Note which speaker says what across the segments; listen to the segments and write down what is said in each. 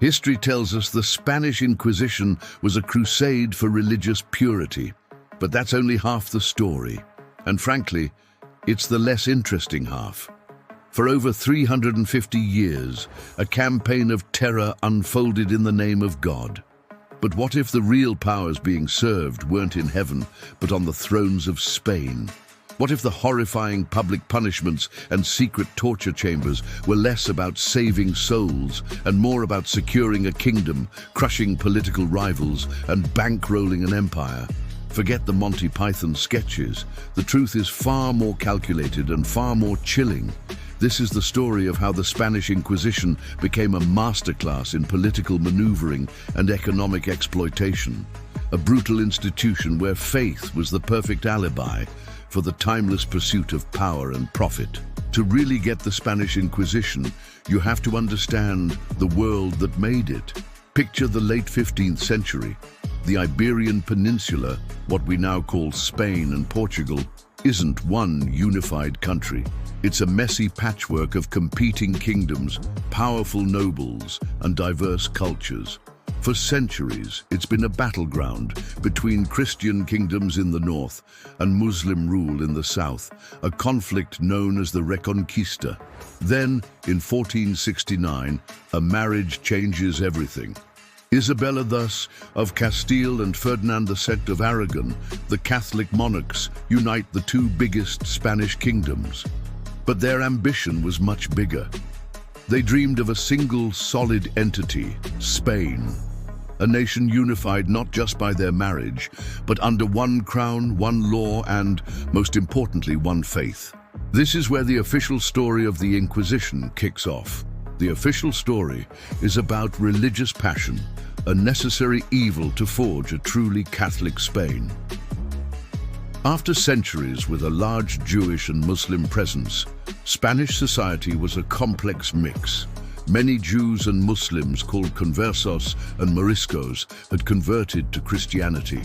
Speaker 1: History tells us the Spanish Inquisition was a crusade for religious purity, but that's only half the story. And frankly, it's the less interesting half. For over 350 years, a campaign of terror unfolded in the name of God. But what if the real powers being served weren't in heaven, but on the thrones of Spain? What if the horrifying public punishments and secret torture chambers were less about saving souls and more about securing a kingdom, crushing political rivals, and bankrolling an empire? Forget the Monty Python sketches. The truth is far more calculated and far more chilling. This is the story of how the Spanish Inquisition became a masterclass in political maneuvering and economic exploitation. A brutal institution where faith was the perfect alibi for the timeless pursuit of power and profit. To really get the Spanish Inquisition, you have to understand the world that made it. Picture the late 15th century. The Iberian Peninsula, what we now call Spain and Portugal, isn't one unified country. It's a messy patchwork of competing kingdoms, powerful nobles, and diverse cultures. For centuries, it's been a battleground between Christian kingdoms in the north and Muslim rule in the south, a conflict known as the Reconquista. Then, in 1469, a marriage changes everything. Isabella thus, of Castile, and Ferdinand II of Aragon, the Catholic monarchs, unite the two biggest Spanish kingdoms. But their ambition was much bigger. They dreamed of a single solid entity, Spain. A nation unified not just by their marriage, but under one crown, one law, and, most importantly, one faith. This is where the official story of the Inquisition kicks off. The official story is about religious passion, a necessary evil to forge a truly Catholic Spain. After centuries with a large Jewish and Muslim presence, Spanish society was a complex mix. Many Jews and Muslims, called conversos and moriscos, had converted to Christianity,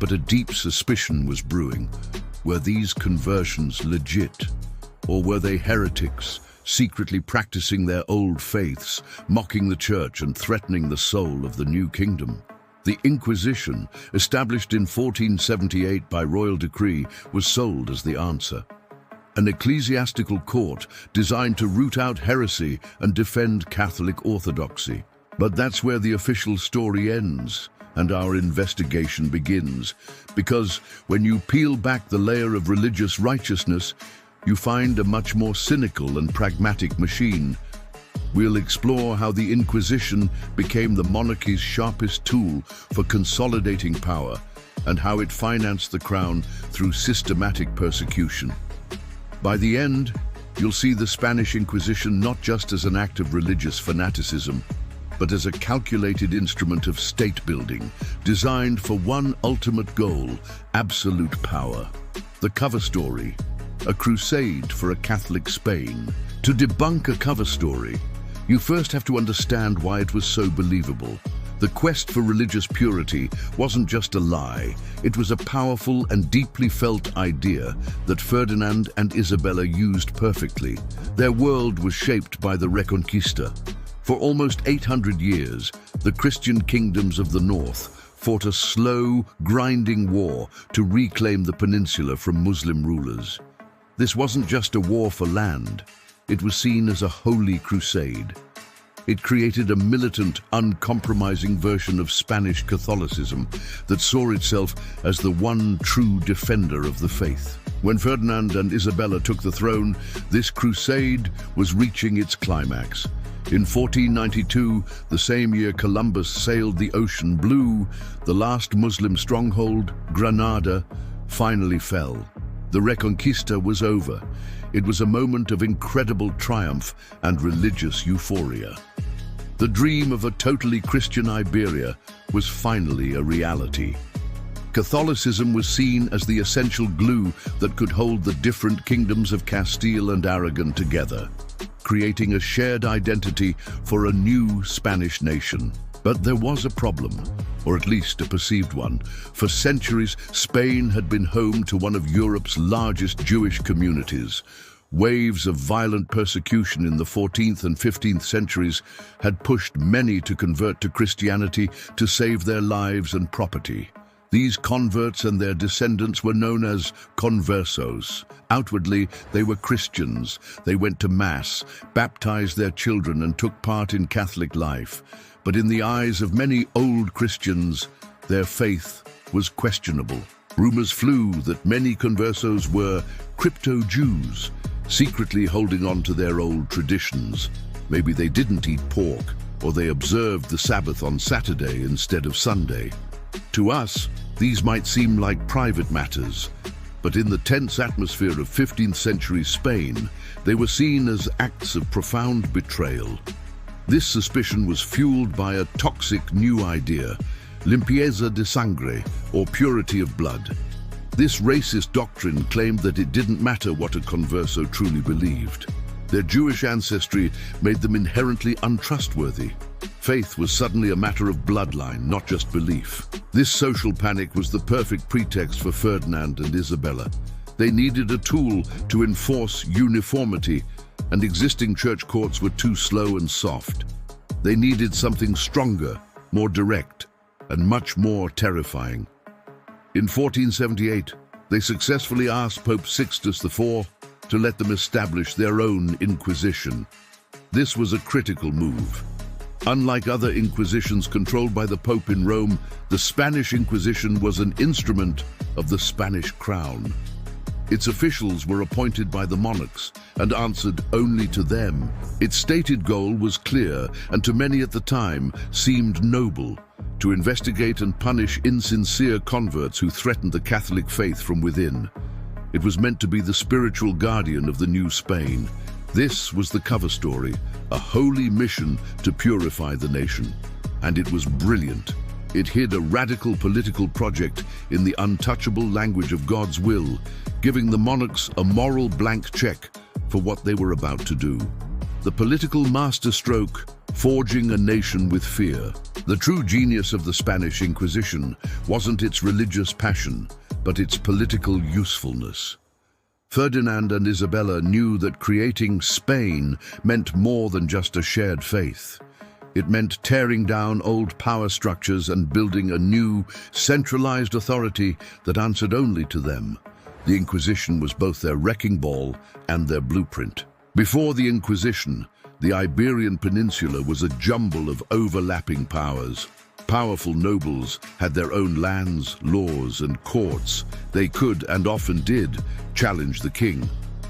Speaker 1: but a deep suspicion was brewing. Were these conversions legit? Or were they heretics, secretly practicing their old faiths, mocking the church and threatening the soul of the new kingdom? The Inquisition, established in 1478 by royal decree, was sold as the answer. An ecclesiastical court designed to root out heresy and defend Catholic orthodoxy. But that's where the official story ends and our investigation begins, because when you peel back the layer of religious righteousness, you find a much more cynical and pragmatic machine. We'll explore how the Inquisition became the monarchy's sharpest tool for consolidating power and how it financed the crown through systematic persecution. By the end, you'll see the Spanish Inquisition not just as an act of religious fanaticism, but as a calculated instrument of state building, designed for one ultimate goal: absolute power. The cover story: a crusade for a Catholic Spain. To debunk a cover story, you first have to understand why it was so believable. The quest for religious purity wasn't just a lie, it was a powerful and deeply felt idea that Ferdinand and Isabella used perfectly. Their world was shaped by the Reconquista. For almost 800 years, the Christian kingdoms of the north fought a slow, grinding war to reclaim the peninsula from Muslim rulers. This wasn't just a war for land, it was seen as a holy crusade. It created a militant, uncompromising version of Spanish Catholicism that saw itself as the one true defender of the faith. When Ferdinand and Isabella took the throne, this crusade was reaching its climax. In 1492, the same year Columbus sailed the ocean blue, the last Muslim stronghold, Granada, finally fell. The Reconquista was over. It was a moment of incredible triumph and religious euphoria. The dream of a totally Christian Iberia was finally a reality. Catholicism was seen as the essential glue that could hold the different kingdoms of Castile and Aragon together, creating a shared identity for a new Spanish nation. But there was a problem, or at least a perceived one. For centuries, Spain had been home to one of Europe's largest Jewish communities, Waves of violent persecution in the 14th and 15th centuries had pushed many to convert to Christianity to save their lives and property. These converts and their descendants were known as conversos. Outwardly, they were Christians. They went to Mass, baptized their children, and took part in Catholic life. But in the eyes of many old Christians, their faith was questionable. Rumors flew that many conversos were crypto-Jews, secretly holding on to their old traditions. Maybe they didn't eat pork, or they observed the Sabbath on Saturday instead of Sunday. To us, these might seem like private matters, but in the tense atmosphere of 15th century Spain, they were seen as acts of profound betrayal. This suspicion was fueled by a toxic new idea, limpieza de sangre, or purity of blood. This racist doctrine claimed that it didn't matter what a converso truly believed. Their Jewish ancestry made them inherently untrustworthy. Faith was suddenly a matter of bloodline, not just belief. This social panic was the perfect pretext for Ferdinand and Isabella. They needed a tool to enforce uniformity, and existing church courts were too slow and soft. They needed something stronger, more direct, and much more terrifying. In 1478, they successfully asked Pope Sixtus IV to let them establish their own Inquisition. This was a critical move. Unlike other inquisitions controlled by the Pope in Rome, the Spanish Inquisition was an instrument of the Spanish crown. Its officials were appointed by the monarchs and answered only to them. Its stated goal was clear and to many at the time seemed noble: to investigate and punish insincere converts who threatened the Catholic faith from within. It was meant to be the spiritual guardian of the new Spain. This was the cover story, a holy mission to purify the nation. And it was brilliant. It hid a radical political project in the untouchable language of God's will, giving the monarchs a moral blank check for what they were about to do. The political masterstroke, forging a nation with fear. The true genius of the Spanish Inquisition wasn't its religious passion, but its political usefulness. Ferdinand and Isabella knew that creating Spain meant more than just a shared faith. It meant tearing down old power structures and building a new, centralized authority that answered only to them. The Inquisition was both their wrecking ball and their blueprint. Before the Inquisition, the Iberian Peninsula was a jumble of overlapping powers. Powerful nobles had their own lands, laws, and courts. They could, and often did, challenge the king.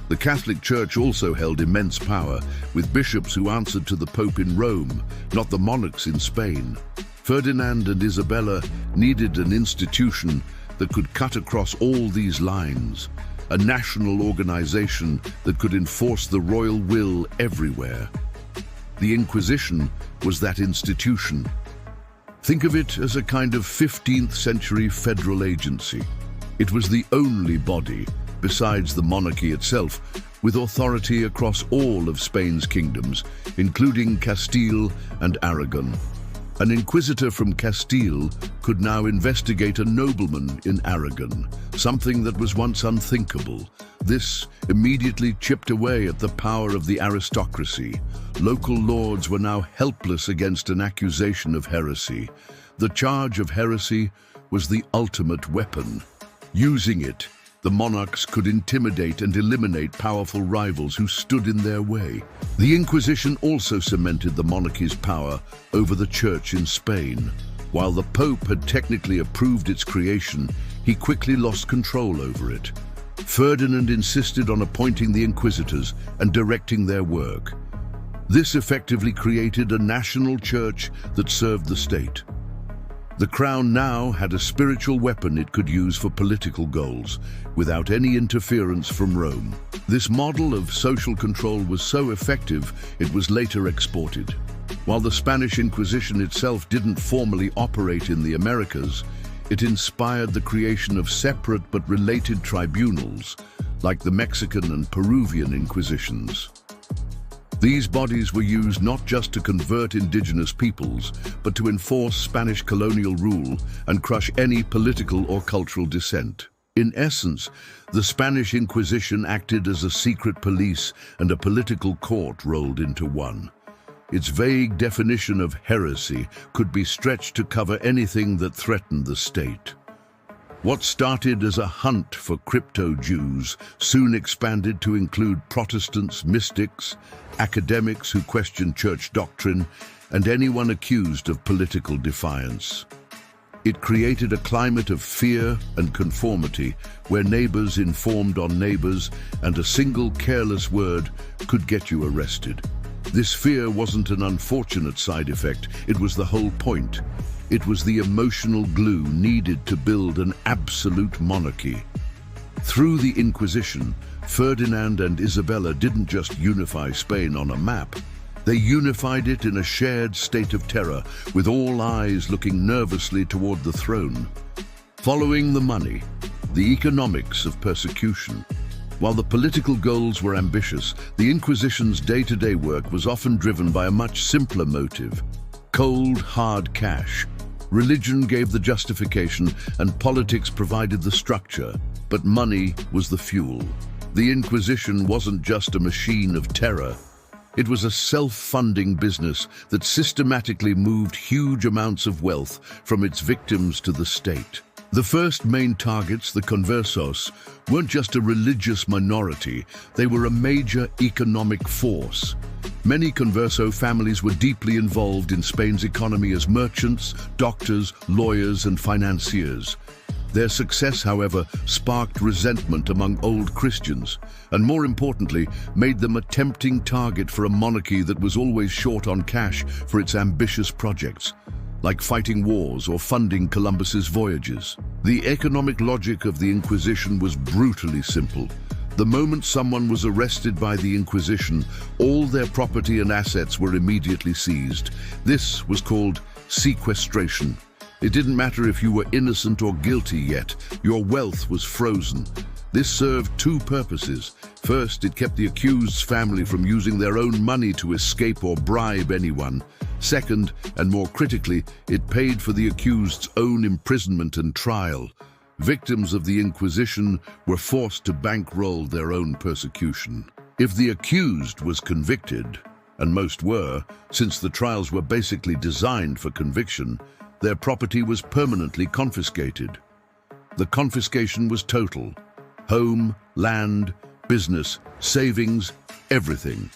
Speaker 1: The Catholic Church also held immense power, with bishops who answered to the Pope in Rome, not the monarchs in Spain. Ferdinand and Isabella needed an institution that could cut across all these lines, a national organization that could enforce the royal will everywhere. The Inquisition was that institution. Think of it as a kind of 15th century federal agency. It was the only body, besides the monarchy itself, with authority across all of Spain's kingdoms, including Castile and Aragon. An inquisitor from Castile could now investigate a nobleman in Aragon, something that was once unthinkable. This immediately chipped away at the power of the aristocracy. Local lords were now helpless against an accusation of heresy. The charge of heresy was the ultimate weapon. Using it, the monarchs could intimidate and eliminate powerful rivals who stood in their way. The Inquisition also cemented the monarchy's power over the church in Spain. While the Pope had technically approved its creation, he quickly lost control over it. Ferdinand insisted on appointing the inquisitors and directing their work. This effectively created a national church that served the state. The crown now had a spiritual weapon it could use for political goals, without any interference from Rome. This model of social control was so effective, it was later exported. While the Spanish Inquisition itself didn't formally operate in the Americas, it inspired the creation of separate but related tribunals, like the Mexican and Peruvian Inquisitions. These bodies were used not just to convert indigenous peoples, but to enforce Spanish colonial rule and crush any political or cultural dissent. In essence, the Spanish Inquisition acted as a secret police and a political court rolled into one. Its vague definition of heresy could be stretched to cover anything that threatened the state. What started as a hunt for crypto-Jews soon expanded to include Protestants, mystics, academics who questioned church doctrine, and anyone accused of political defiance. It created a climate of fear and conformity where neighbors informed on neighbors and a single careless word could get you arrested. This fear wasn't an unfortunate side effect, it was the whole point. It was the emotional glue needed to build an absolute monarchy. Through the Inquisition, Ferdinand and Isabella didn't just unify Spain on a map. They unified it in a shared state of terror, with all eyes looking nervously toward the throne. Following the money, the economics of persecution. While the political goals were ambitious, the Inquisition's day-to-day work was often driven by a much simpler motive: cold, hard cash. Religion gave the justification and politics provided the structure, but money was the fuel. The Inquisition wasn't just a machine of terror. It was a self-funding business that systematically moved huge amounts of wealth from its victims to the state. The first main targets, the conversos, weren't just a religious minority, they were a major economic force. Many converso families were deeply involved in Spain's economy as merchants, doctors, lawyers, and financiers. Their success, however, sparked resentment among old Christians, and more importantly, made them a tempting target for a monarchy that was always short on cash for its ambitious projects, like fighting wars or funding Columbus's voyages. The economic logic of the Inquisition was brutally simple. The moment someone was arrested by the Inquisition, all their property and assets were immediately seized. This was called sequestration. It didn't matter if you were innocent or guilty yet, your wealth was frozen. This served two purposes. First, it kept the accused's family from using their own money to escape or bribe anyone. Second, and more critically, it paid for the accused's own imprisonment and trial. Victims of the Inquisition were forced to bankroll their own persecution. If the accused was convicted, and most were, since the trials were basically designed for conviction, their property was permanently confiscated. The confiscation was total: home, land, business, savings, everything.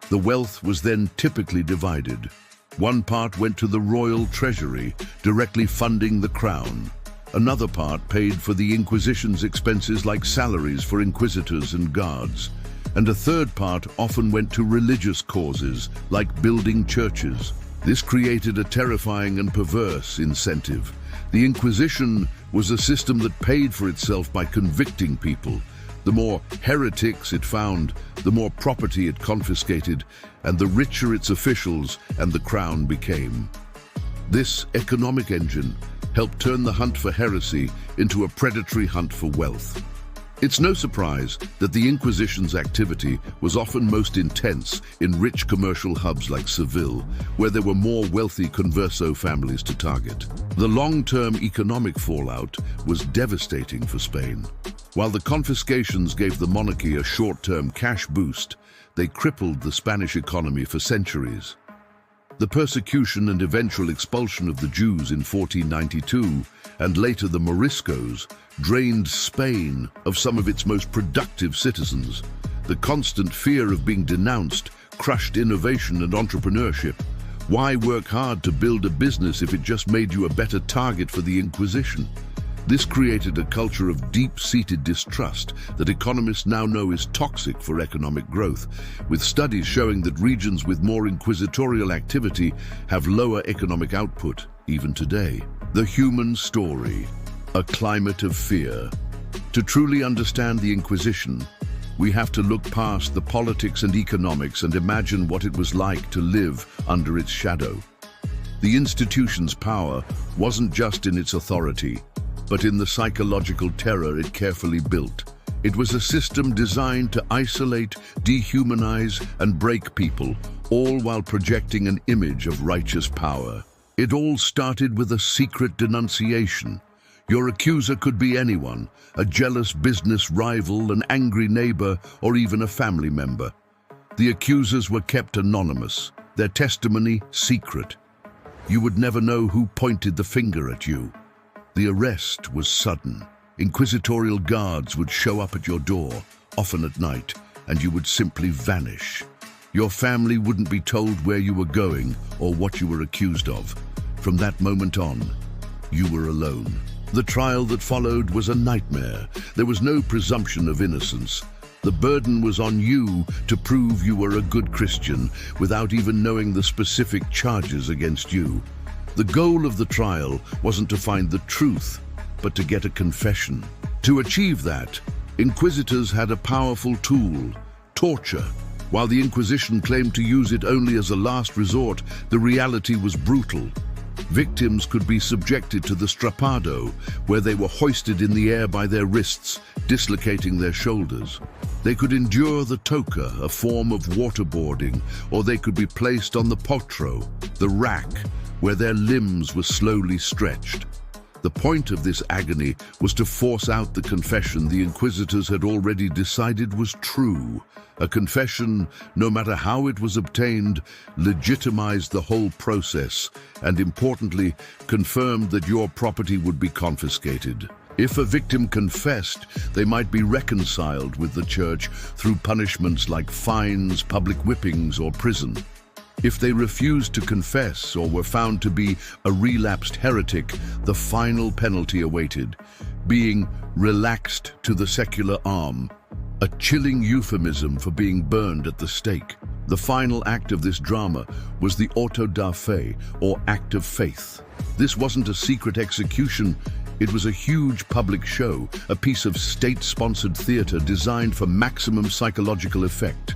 Speaker 1: The wealth was then typically divided. One part went to the royal treasury, directly funding the crown. Another part paid for the Inquisition's expenses like salaries for inquisitors and guards. And a third part often went to religious causes, like building churches. This created a terrifying and perverse incentive. The Inquisition was a system that paid for itself by convicting people. The more heretics it found, the more property it confiscated, and the richer its officials and the crown became. This economic engine helped turn the hunt for heresy into a predatory hunt for wealth. It's no surprise that the Inquisition's activity was often most intense in rich commercial hubs like Seville, where there were more wealthy converso families to target. The long-term economic fallout was devastating for Spain. While the confiscations gave the monarchy a short-term cash boost, they crippled the Spanish economy for centuries. The persecution and eventual expulsion of the Jews in 1492, and later the Moriscos, drained Spain of some of its most productive citizens. The constant fear of being denounced crushed innovation and entrepreneurship. Why work hard to build a business if it just made you a better target for the Inquisition? This created a culture of deep-seated distrust that economists now know is toxic for economic growth, with studies showing that regions with more inquisitorial activity have lower economic output, even today. The human story, a climate of fear. To truly understand the Inquisition, we have to look past the politics and economics and imagine what it was like to live under its shadow. The institution's power wasn't just in its authority, but in the psychological terror it carefully built. It was a system designed to isolate, dehumanize, and break people, all while projecting an image of righteous power. It all started with a secret denunciation. Your accuser could be anyone, a jealous business rival, an angry neighbor, or even a family member. The accusers were kept anonymous, their testimony secret. You would never know who pointed the finger at you. The arrest was sudden. Inquisitorial guards would show up at your door, often at night, and you would simply vanish. Your family wouldn't be told where you were going or what you were accused of. From that moment on, you were alone. The trial that followed was a nightmare. There was no presumption of innocence. The burden was on you to prove you were a good Christian without even knowing the specific charges against you. The goal of the trial wasn't to find the truth, but to get a confession. To achieve that, inquisitors had a powerful tool: torture. While the Inquisition claimed to use it only as a last resort, the reality was brutal. Victims could be subjected to the strappado, where they were hoisted in the air by their wrists, dislocating their shoulders. They could endure the toca, a form of waterboarding, or they could be placed on the potro, the rack, where their limbs were slowly stretched. The point of this agony was to force out the confession the inquisitors had already decided was true. A confession, no matter how it was obtained, legitimized the whole process and, importantly, confirmed that your property would be confiscated. If a victim confessed, they might be reconciled with the church through punishments like fines, public whippings, or prison. If they refused to confess or were found to be a relapsed heretic, the final penalty awaited: being relaxed to the secular arm, a chilling euphemism for being burned at the stake. The final act of this drama was the auto da fe, or act of faith. This wasn't a secret execution. It was a huge public show, a piece of state-sponsored theater designed for maximum psychological effect.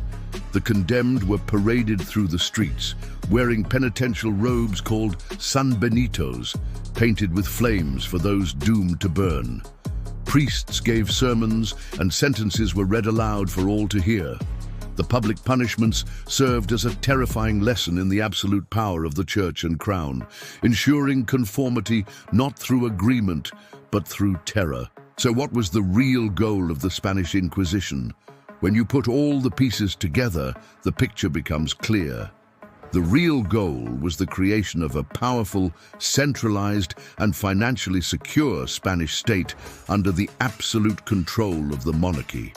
Speaker 1: The condemned were paraded through the streets, wearing penitential robes called sanbenitos, painted with flames for those doomed to burn. Priests gave sermons, and sentences were read aloud for all to hear. The public punishments served as a terrifying lesson in the absolute power of the church and crown, ensuring conformity not through agreement, but through terror. So what was the real goal of the Spanish Inquisition? When you put all the pieces together, the picture becomes clear. The real goal was the creation of a powerful, centralized, and financially secure Spanish state under the absolute control of the monarchy.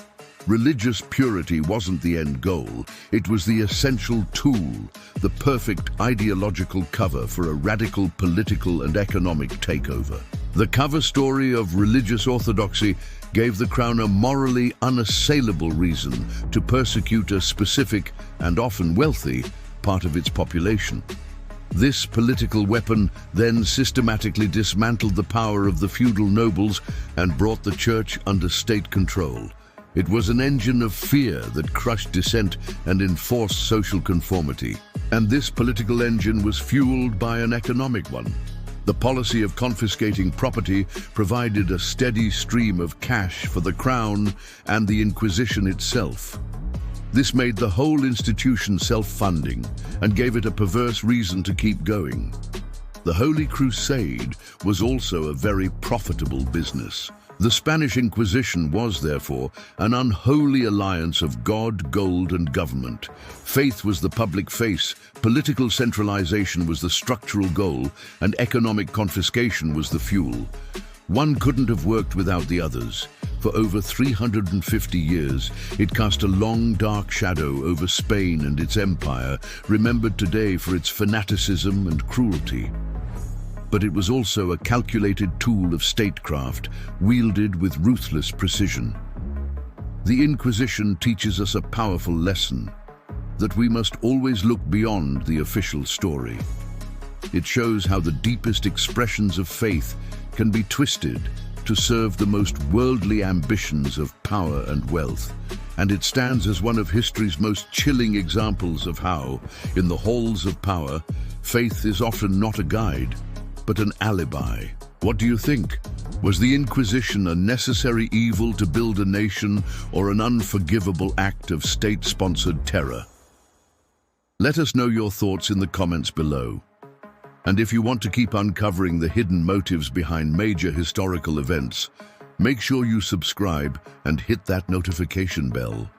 Speaker 1: Religious purity wasn't the end goal, it was the essential tool, the perfect ideological cover for a radical political and economic takeover. The cover story of religious orthodoxy gave the crown a morally unassailable reason to persecute a specific, and often wealthy, part of its population. This political weapon then systematically dismantled the power of the feudal nobles and brought the church under state control. It was an engine of fear that crushed dissent and enforced social conformity. And this political engine was fueled by an economic one. The policy of confiscating property provided a steady stream of cash for the crown and the Inquisition itself. This made the whole institution self-funding and gave it a perverse reason to keep going. The Holy Crusade was also a very profitable business. The Spanish Inquisition was, therefore, an unholy alliance of God, gold, and government. Faith was the public face, political centralization was the structural goal, and economic confiscation was the fuel. One couldn't have worked without the others. For over 350 years, it cast a long, dark shadow over Spain and its empire, remembered today for its fanaticism and cruelty. But it was also a calculated tool of statecraft, wielded with ruthless precision. The Inquisition teaches us a powerful lesson, that we must always look beyond the official story. It shows how the deepest expressions of faith can be twisted to serve the most worldly ambitions of power and wealth, and it stands as one of history's most chilling examples of how, in the halls of power, faith is often not a guide, but an alibi. What do you think? Was the Inquisition a necessary evil to build a nation, or an unforgivable act of state-sponsored terror? Let us know your thoughts in the comments below. And if you want to keep uncovering the hidden motives behind major historical events, make sure you subscribe and hit that notification bell.